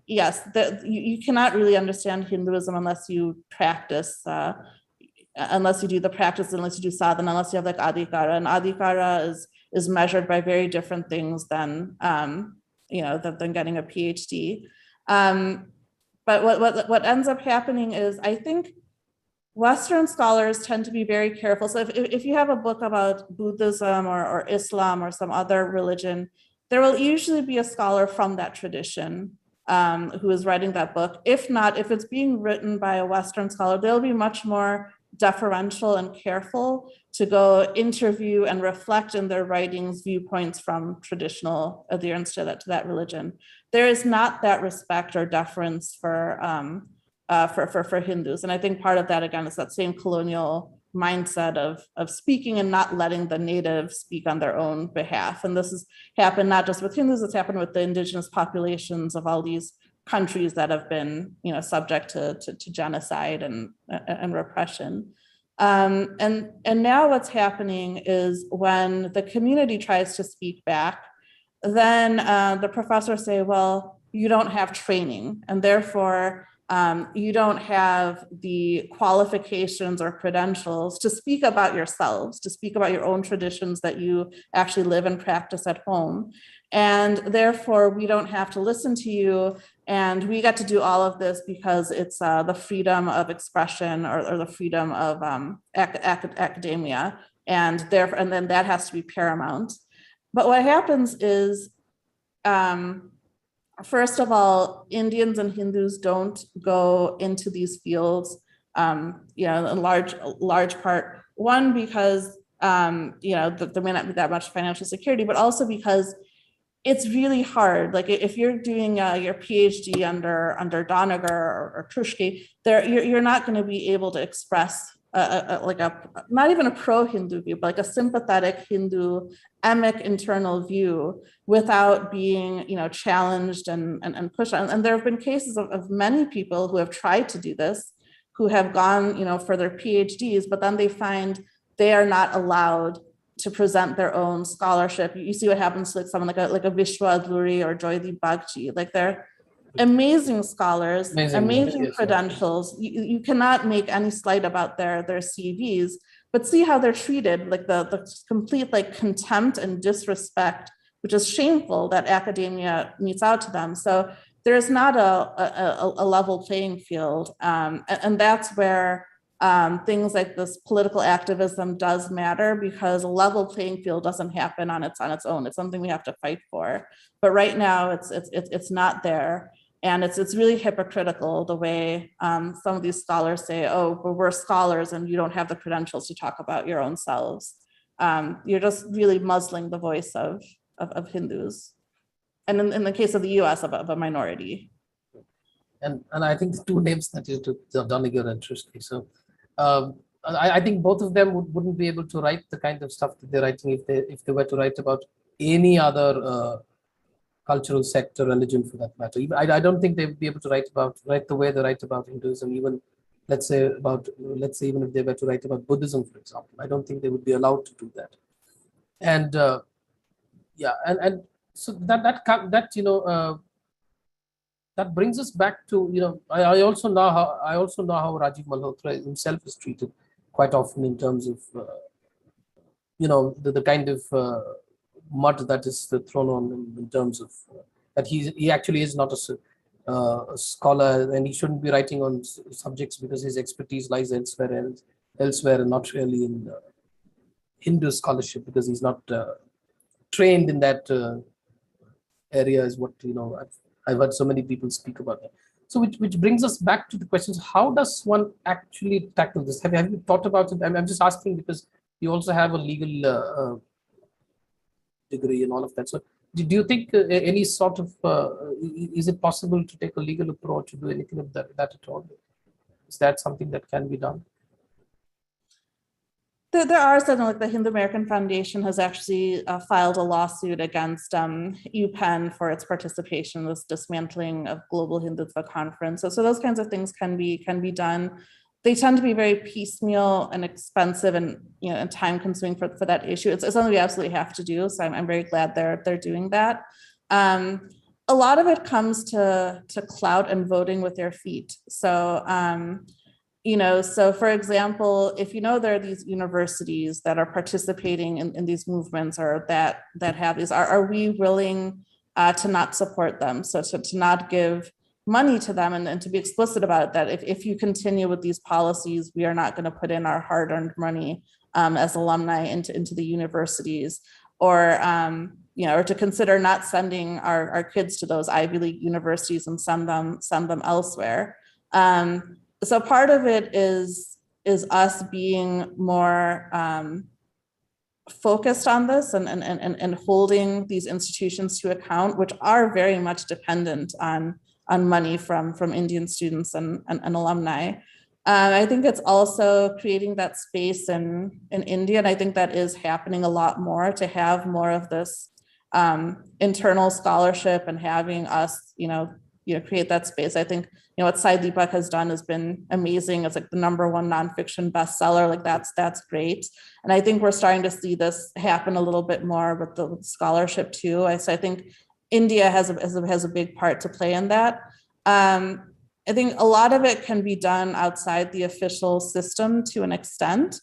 yes, you cannot really understand Hinduism unless you practice, unless you do the practice, unless you do sadhana, unless you have like adhikara. And adhikara is measured by very different things than getting a PhD. But what ends up happening is, I think Western scholars tend to be very careful. So if you have a book about Buddhism or Islam or some other religion, there will usually be a scholar from that tradition who is writing that book. If not, if it's being written by a Western scholar, they'll be much more deferential and careful to go interview and reflect in their writings viewpoints from traditional adherence to that religion. There is not that respect or deference for Hindus. And I think part of that, again, is that same colonial mindset of speaking and not letting the native speak on their own behalf. And this has happened not just with Hindus, it's happened with the indigenous populations of all these countries that have been, subject to genocide and repression. And now what's happening is when the community tries to speak back, then the professors say, well, you don't have training, and therefore you don't have the qualifications or credentials to speak about yourselves, to speak about your own traditions that you actually live and practice at home. And therefore, we don't have to listen to you. And we get to do all of this because it's the freedom of expression or the freedom of academia. And then that has to be paramount. But what happens is, first of all, Indians and Hindus don't go into these fields, in large part, one, because, there may not be that much financial security, but also because it's really hard. Like if you're doing your PhD under Doniger or Krushke, you're not going to be able to express not even a pro-Hindu view, but like a sympathetic Hindu emic internal view without being, challenged and pushed on. And there have been cases of many people who have tried to do this, who have gone, for their PhDs, but then they find they are not allowed to present their own scholarship. You see what happens to someone like a Vishwa Adluri or Joydeep Bagchi. Like they're amazing scholars, amazing credentials. You cannot make any slight about their CVs, but see how they're treated, like the complete contempt and disrespect, which is shameful that academia metes out to them. So there's not a level playing field. And that's where things like this political activism does matter, because a level playing field doesn't happen on its own. It's something we have to fight for. But right now it's not there. And it's really hypocritical the way some of these scholars say, oh, but we're scholars and you don't have the credentials to talk about your own selves. You're just really muzzling the voice of Hindus. And in the case of the US, of a minority. And I think the two names that you took, Doniger and Krushke. So I think both of them wouldn't be able to write the kind of stuff that they're writing if they were to write about any other cultural sect or religion, for that matter. I don't think they would be able to write the way they write about Hinduism. Even let's say even if they were to write about Buddhism, for example, I don't think they would be allowed to do that. And and so that brings us back to I also know how Rajiv Malhotra himself is treated quite often in terms of the kind of mud that is thrown on him, in terms of that he actually is not a scholar, and he shouldn't be writing on subjects because his expertise lies elsewhere and not really in Hindu scholarship, because he's not trained in that area, is what I've heard so many people speak about that. So which brings us back to the questions: how does one actually tackle this? Have you thought about it? I'm just asking because you also have a legal degree and all of that. So do you think any sort of is it possible to take a legal approach to do anything of that at all? Is that something that can be done? There are some, like the Hindu American Foundation has actually filed a lawsuit against UPenn for its participation in this dismantling of Global Hindutva Conference. So those kinds of things can be done. They tend to be very piecemeal and expensive and and time consuming for that issue. It's something we absolutely have to do. So I'm very glad they're doing that. A lot of it comes to clout and voting with your feet. So so for example, if there are these universities that are participating in these movements or that have these, are we willing to not support them? So to not give money to them and to be explicit about it, that if you continue with these policies, we are not going to put in our hard-earned money as alumni into the universities, or or to consider not sending our kids to those Ivy League universities and send them elsewhere. So part of it is us being more focused on this and holding these institutions to account, which are very much dependent on money from Indian students and alumni. I think it's also creating that space in India, and I think that is happening a lot more, to have more of this internal scholarship and having us, create that space. I think, what Sai Deepak has done has been amazing. It's like the #1 nonfiction bestseller. Like that's great. And I think we're starting to see this happen a little bit more with the scholarship too. So I think India has a big part to play in that. I think a lot of it can be done outside the official system to an extent,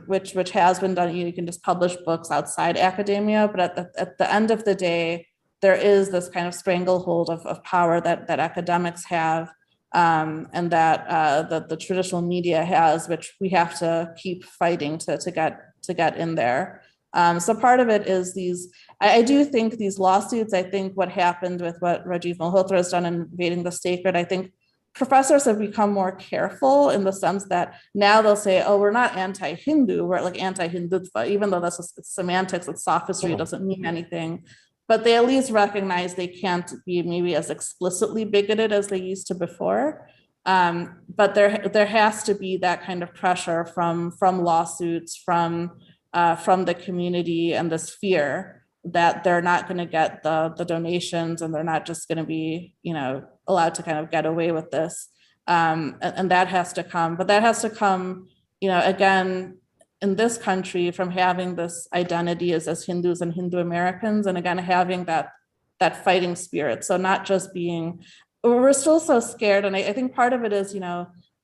which has been done. You can just publish books outside academia, but at the end of the day, there is this kind of stranglehold of power that academics have, and that the traditional media has, which we have to keep fighting to get in there. So part of it is I do think these lawsuits. I think what happened with what Rajiv Malhotra has done in Invading the Sacred, I think professors have become more careful in the sense that now they'll say, oh, we're not anti-Hindu, we're like anti-Hindutva, even though that's just semantics, it's sophistry, it doesn't mean anything. But they at least recognize they can't be maybe as explicitly bigoted as they used to before. But there has to be that kind of pressure from lawsuits, from the community, and this fear that they're not going to get the donations, and they're not just going to be, allowed to kind of get away with this. And that has to come, but that has to come, again, in this country, from having this identity as Hindus and Hindu Americans, and again, having that fighting spirit. So not just we're still so scared. And I think part of it is,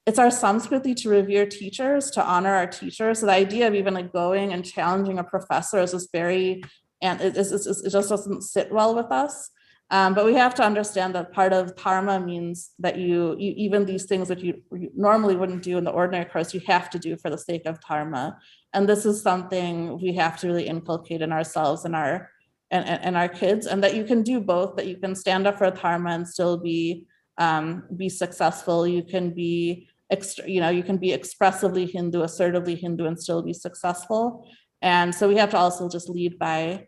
it's our Samskriti to revere teachers, to honor our teachers. So the idea of even like going and challenging a professor is just it just doesn't sit well with us. But we have to understand that part of dharma means that you even these things that you normally wouldn't do in the ordinary course, you have to do for the sake of dharma. And this is something we have to really inculcate in ourselves and our kids, and that you can do both, that you can stand up for dharma and still be successful. You can be expressively Hindu, assertively Hindu, and still be successful. And so we have to also just lead by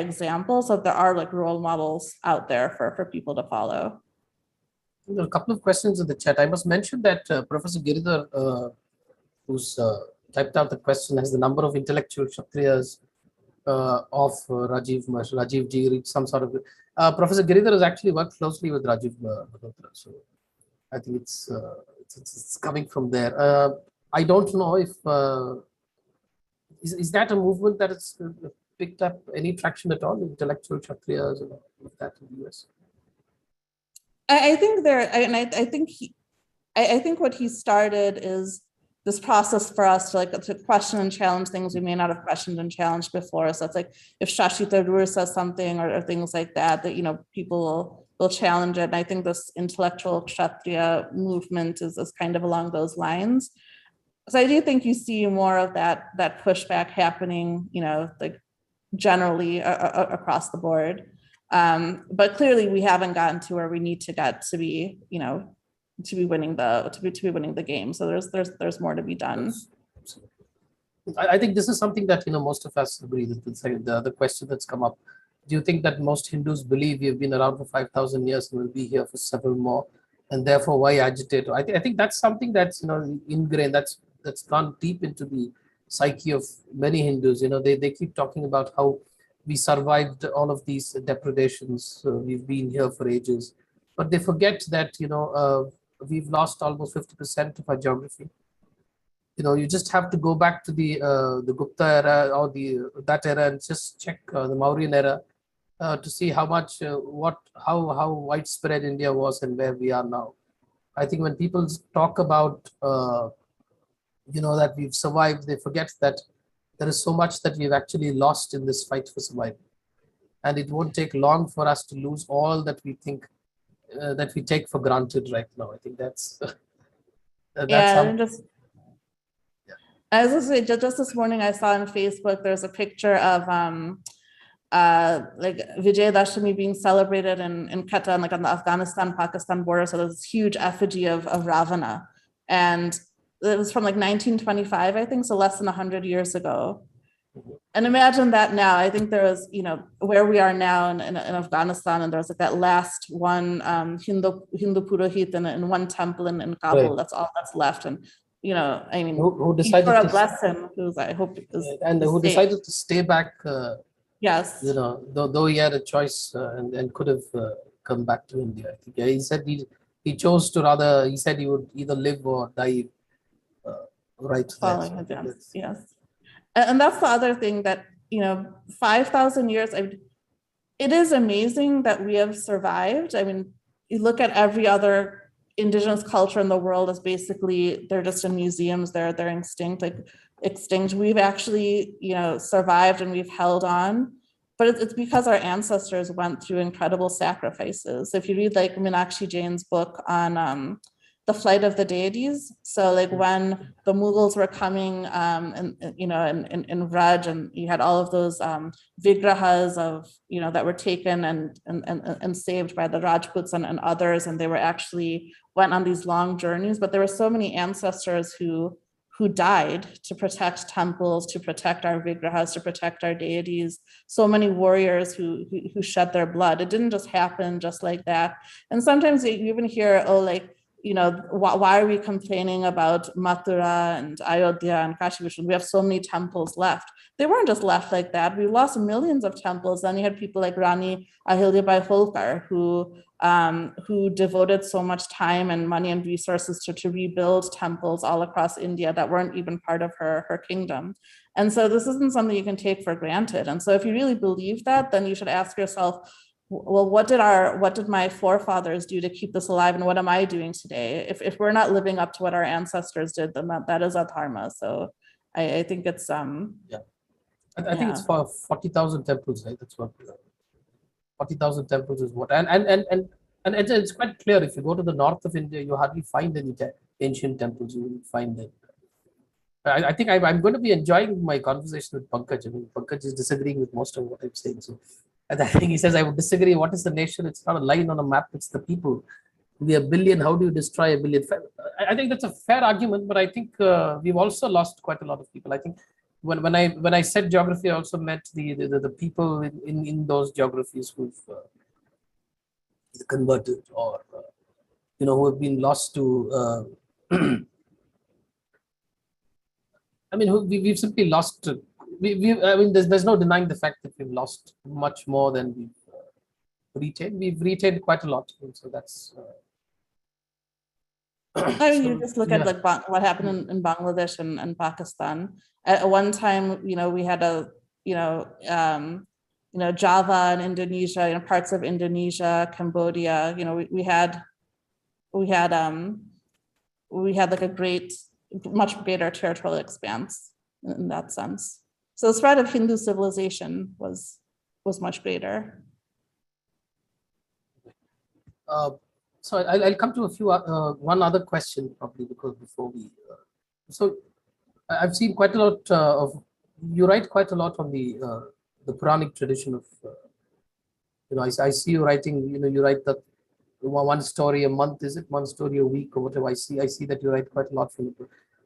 example, so there are like role models out there for people to follow. There are a couple of questions in the chat. I must mention that Professor Giridhar, who's typed out the question, has the number of intellectual Kshatriyas of Rajiv ji reached some sort of. Professor Giridhar has actually worked closely with Rajiv Malhotra, so I think it's coming from there. I don't know if is that a movement that is picked up any traction at all, intellectual Kshatriyas and like that in the US? I think I think what he started is this process for us to question and challenge things we may not have questioned and challenged before. So it's like if Shashi Tharoor says something or things like that people will challenge it. And I think this intellectual Kshatriya movement is kind of along those lines. So I do think you see more of that pushback happening, like generally across the board. But clearly we haven't gotten to where we need to get to be, to be winning the game. So there's more to be done. I think this is something that most of us agree. The other question that's come up: do you think that most Hindus believe we have been around for 5,000 years and will be here for several more, and therefore why agitate? I think that's something that's ingrained. That's gone deep into the psyche of many Hindus. They keep talking about how we survived all of these depredations. We've been here for ages, but they forget that we've lost almost 50% of our geography. You just have to go back to the Gupta era or that era and just check the Mauryan era to see how much how widespread India was and where we are now. I think when people talk about that we've survived, they forget that there is so much that we've actually lost in this fight for survival, and it won't take long for us to lose all that we think that we take for granted right now. I think that's I was going to say, just this morning I saw on Facebook there's a picture of like Vijay Dashami being celebrated in Katan, like on the Afghanistan-Pakistan border. So there's this huge effigy of Ravana, and it was from like 1925, I think, so less than 100 years ago. And imagine that now. I think there was, where we are now in Afghanistan, and there's like that last one Hindu Purohit in one temple in Kabul. Right. That's all that's left. And, I mean, Who decided to bless him, who's I hope is who safe. decided to stay back, Yes. though he had a choice and could have come back to India. I think. Yeah, he said he chose to rather, he said he would either live or die right there. Following his, yes. And that's the other thing that, 5,000 years, it is amazing that we have survived. I mean, you look at every other indigenous culture in the world as basically, they're just in museums, they're extinct. We've actually, survived and we've held on, but it's because our ancestors went through incredible sacrifices. If you read like Meenakshi Jain's book on the flight of the deities. So like when the Mughals were coming in Raj, and you had all of those vigrahas of, that were taken and saved by the Rajputs and others, and they were actually went on these long journeys, but there were so many ancestors who died to protect temples, to protect our vigrahas, to protect our deities, so many warriors who shed their blood. It didn't just happen just like that. And sometimes you even hear, why are we complaining about Mathura and Ayodhya and Kashi Vishnu? We have so many temples left. They weren't just left like that. We lost millions of temples. Then you had people like Rani Ahilyabai Holkar who devoted so much time and money and resources to rebuild temples all across India that weren't even part of her kingdom. And so this isn't something you can take for granted. And so if you really believe that, then you should ask yourself, well, what did my forefathers do to keep this alive, and what am I doing today? If we're not living up to what our ancestors did, then that is a dharma. So I think it's I think it's for 40,000 temples, right? That's what 40,000 temples is what, and it's quite clear. If you go to the north of India, you hardly find any ancient temples. You will find that. I think I'm going to be enjoying my conversation with Pankaj. I mean, Pankaj is disagreeing with most of what I'm saying. So I think he says, I would disagree. What is the nation? It's not a line on a map. It's the people. We are a billion. How do you destroy a billion? I think that's a fair argument, but I think we've also lost quite a lot of people. I think when I said geography, I also meant the people in those geographies who've converted or who have been lost to. I mean, we've simply lost. I mean, there's no denying the fact that we've lost much more than we've retained. We've retained quite a lot, and so that's. I mean, you just look at like what happened in Bangladesh and Pakistan. At one time, we had Java and Indonesia, parts of Indonesia, Cambodia. We had like a much greater territorial expanse in that sense. So the spread of Hindu civilization was much greater. So I'll come to a few one other question probably before we. So I've seen quite a lot of you write quite a lot on the Puranic tradition of. I see you writing. You write that one story a month. Is it one story a week or whatever? I see that you write quite a lot from it.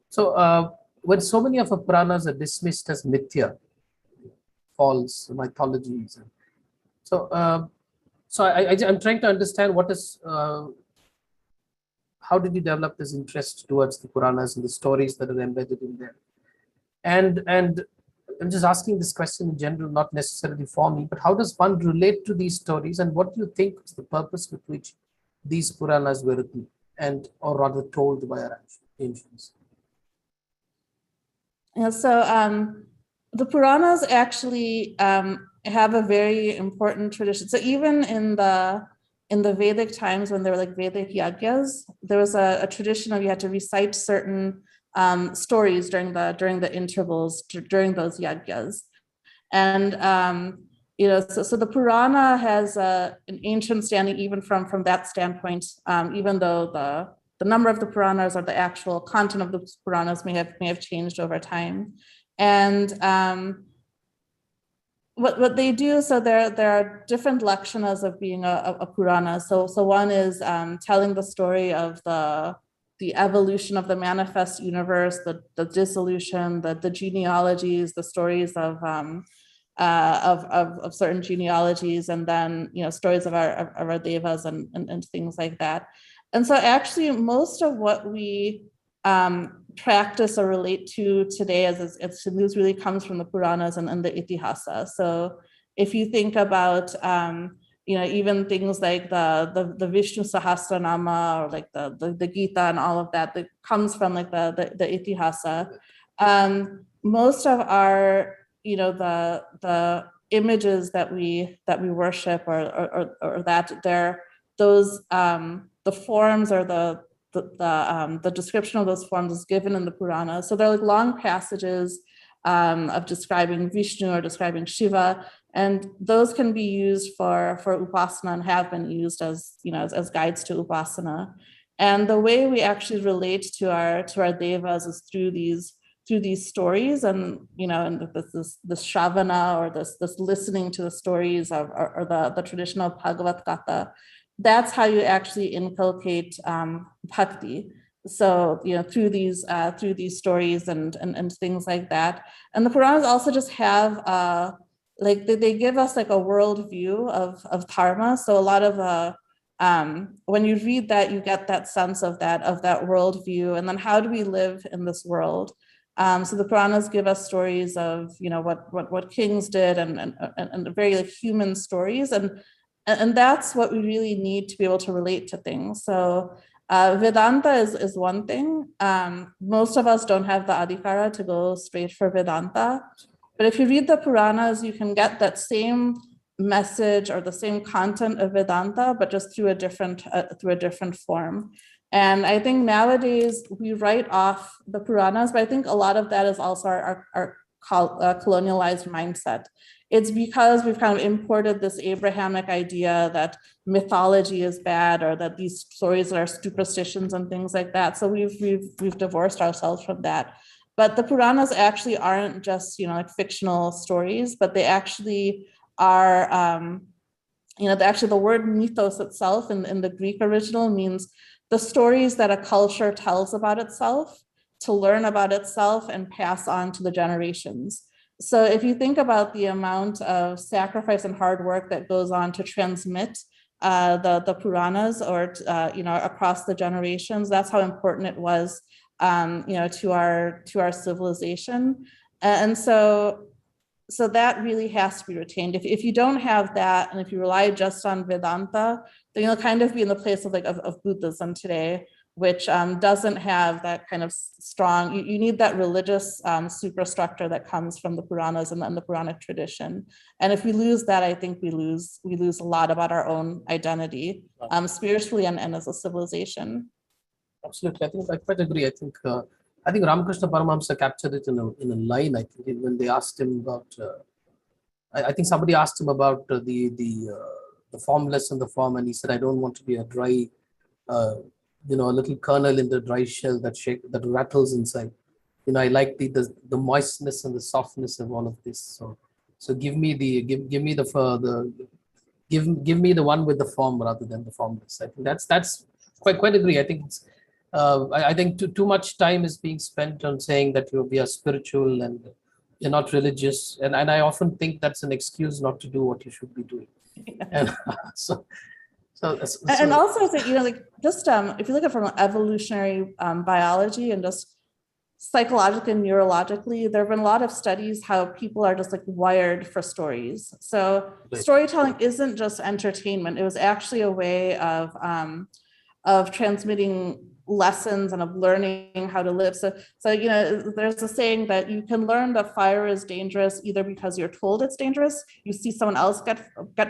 So when so many of our Puranas are dismissed as mithya, false mythologies, so I'm trying to understand what is. How did you develop this interest towards the Puranas and the stories that are embedded in there? And I'm just asking this question in general, not necessarily for me, but how does one relate to these stories, and what do you think is the purpose with which these Puranas were written or rather told by our ancients? Yeah, so the Puranas actually have a very important tradition. So even in the Vedic times, when there were like Vedic yagyas, there was a tradition of you had to recite certain stories during the intervals during those yagyas. And so the Purana has an ancient standing even from that standpoint, even though the number of the Puranas or the actual content of the Puranas may have changed over time. And what they do, so there are different lakshanas of being a Purana. So one is telling the story of the the evolution of the manifest universe, the dissolution, the genealogies, the stories of certain genealogies, and then stories of our devas and things like that. And so actually most of what we practice or relate to today as Hindus really comes from the Puranas and the Itihasa. So if you think about even things like the Vishnu Sahasranama or like the Gita and all of that comes from like the Itihasa. Most of our the images that we worship or that they're those the forms or the description of those forms is given in the Puranas. So they're like long passages of describing Vishnu or describing Shiva, and those can be used for upasana and have been used as as guides to upasana. And the way we actually relate to our devas is through these stories, and and this Shravana or this listening to the stories or the traditional Bhagavad Gita. That's how you actually inculcate bhakti. So through these stories and things like that. And the Puranas also just have like they give us like a world view of dharma. So a lot of when you read that, you get that sense of that world view, and then how do we live in this world? So the Puranas give us stories of what kings did and very like human stories, and that's what we really need to be able to relate to things. So Vedanta is one thing. Most of us don't have the adhikara to go straight for Vedanta, but if you read the Puranas, you can get that same message or the same content of Vedanta, but just through a different form. And I think nowadays we write off the Puranas, but I think a lot of that is also our colonialized mindset. It's because we've kind of imported this Abrahamic idea that mythology is bad, or that these stories are superstitions and things like that. So we've divorced ourselves from that. But the Puranas actually aren't just like fictional stories, but they actually are actually the word mythos itself in the Greek original means the stories that a culture tells about itself to learn about itself and pass on to the generations. So if you think about the amount of sacrifice and hard work that goes on to transmit the Puranas or across the generations, that's how important it was to our civilization. And so that really has to be retained. If you don't have that, and if you rely just on Vedanta, then you'll kind of be in the place of Buddhism today, which doesn't have that kind of strong, you need that religious superstructure that comes from the Puranas and the Puranic tradition. And if we lose that, I think we lose a lot about our own identity, spiritually and as a civilization. Absolutely, I quite agree. I think Ramakrishna Paramahamsa captured it in a line. I think when they asked him about, I think somebody asked him about the formless and the form, and he said, "I don't want to be a dry, a little kernel in the dry shell that rattles inside. I like the moistness and the softness of all of this. So give me the one with the form rather than the formless." I think that's quite agree. I think it's. I think too much time is being spent on saying that we are spiritual and you're not religious, and I often think that's an excuse not to do what you should be doing. Yeah. And and also just if you look at it from evolutionary biology and just psychologically and neurologically, there have been a lot of studies how people are just like wired for stories. So storytelling isn't just entertainment; it was actually a way of transmitting lessons and of learning how to live. So there's a saying that you can learn that fire is dangerous either because you're told it's dangerous, you see someone else get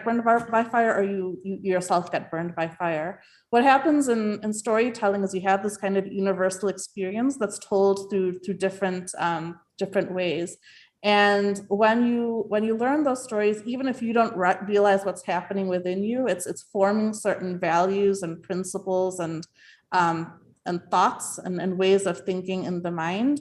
burned by fire, or you yourself get burned by fire. What happens in storytelling is you have this kind of universal experience that's told through different ways. And when you learn those stories, even if you don't realize what's happening within you, it's forming certain values and principles and thoughts and ways of thinking in the mind.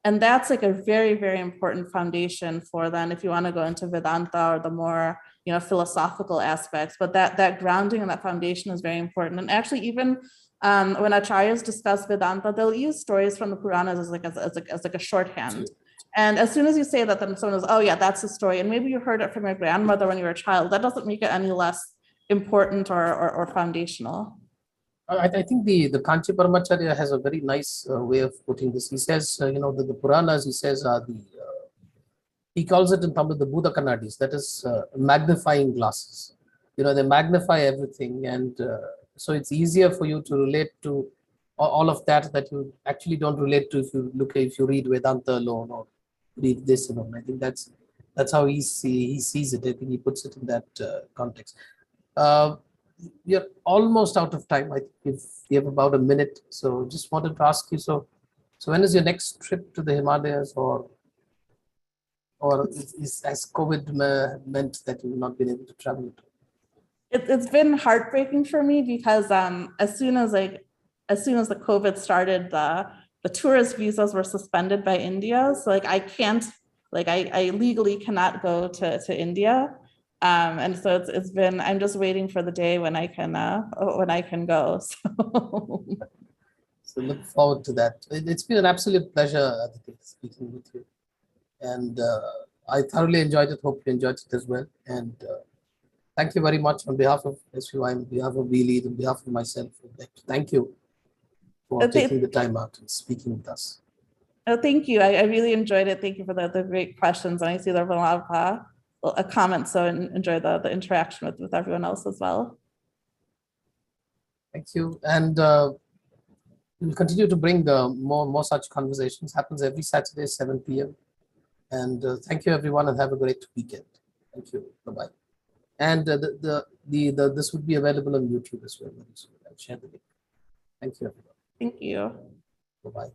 And that's like a very, very important foundation for then, if you want to go into Vedanta or the more philosophical aspects, but that grounding and that foundation is very important. And actually, even when acharyas discuss Vedanta, they'll use stories from the Puranas as like a shorthand. And as soon as you say that, then someone goes, oh yeah, that's the story. And maybe you heard it from your grandmother when you were a child. That doesn't make it any less important or foundational. I think the Kanchi Paramacharya has a very nice way of putting this. He says, the Puranas, he says, are he calls it in Tamil the Buddha Kannadis, that is magnifying glasses. They magnify everything. And so it's easier for you to relate to all of that you actually don't relate to if you read Vedanta alone or read this alone. I think that's how he sees it. I think he puts it in that context. We are almost out of time. I think we have about a minute. So just wanted to ask you, so when is your next trip to the Himalayas, or has COVID meant that you've not been able to travel? It's been heartbreaking for me because as soon as the COVID started, the tourist visas were suspended by India. So I can't, I legally cannot go to India. And so it's been, I'm just waiting for the day when I can go. So look forward to that. It's been an absolute pleasure, Aditi, speaking with you. And I thoroughly enjoyed it. Hope you enjoyed it as well. And thank you very much on behalf of SUI, on behalf of WeLead, on behalf of myself. I'd like to thank you for taking the time out and speaking with us. Oh, thank you. I really enjoyed it. Thank you for the great questions. And I see there were a lot of comments, so I enjoy the interaction with everyone else as well. Thank you. And we'll continue to bring more such conversations. Happens every Saturday, 7 p.m. And thank you, everyone, and have a great weekend. Thank you. Bye-bye. And this would be available on YouTube as well. I'll share the link. Thank you, everyone. Thank you. Bye-bye.